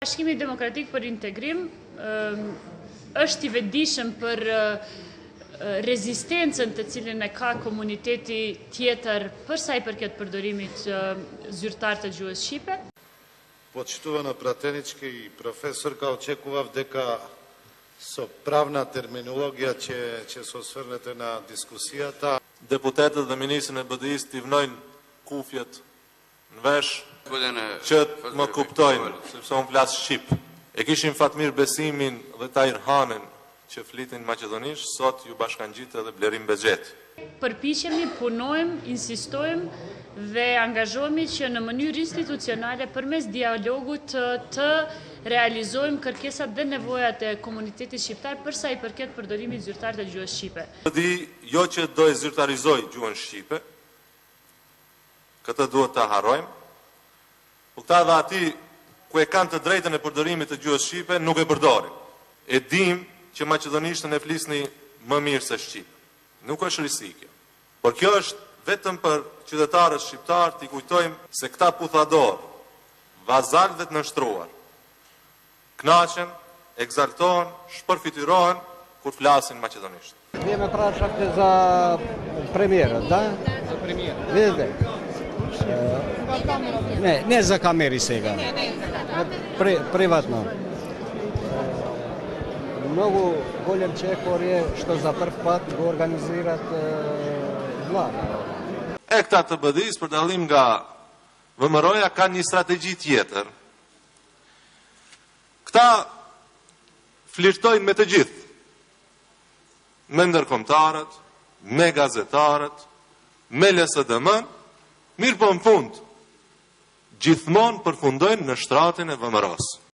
Bashkimi Demokratik për Integrim është i vetëdijshëm për rezistencën të cilën e ka komuniteti tjetër për sa i përket përdorimit zyrtar të gjuhës shqipe. Почтувана пратеничка и професорка, очекував дека со правна терминологија ќе се осврнете на дискусијата. Deputetët dhe ministrin e BDI-s t'i vnojnë kufjet në vesh që më kuptojnë, sepse unë flas shqip. E kishim fatmir besimin dhe Tahir Hanin që flitin maqedonisht, sot ju bashkangjitë edhe Blerim Bexheti. Përpiqemi, punojmë, insistojmë dhe angazhohemi që në mënyrë institucionale përmes dialogut të realizojmë kërkesat dhe nevojat e komunitetit shqiptar për sa i përket përdorimit zyrtar të gjuhës shqipe. Jo që do e zyrtarizoj gjuhën shqipe, këtë duhet ta harrojmë. Po këta dhe ati ku e kanë të drejtën e përdorimit të gjuhës shqipe nuk e përdorin. E dim që maqedonishtën e flisni më mirë se shqipe. Nuk është risi kjo. Por kjo është vetëm për qytetarët shqiptar t'i kujtojmë se këta puthador, vazal dhe të nështruar, knaqen, egzaltohen, shpërfytyrohen kur flasin maqedonisht. Vjeme pra shakte za premierët, da? Za premierët. Vidite? Ne za kameri сега. Privatno. Много голям чекор е што за прв пат го организират влада. E këta të BDI-s për dallim nga VMRO-ja kanë një strategji tjetër. Këta flirtojnë me të gjithë. Me ndërkombëtarët, me gazetarët, me LSDM-n, mirë po në fund, gjithmonë përfundojnë në shtratin e VMRO-s.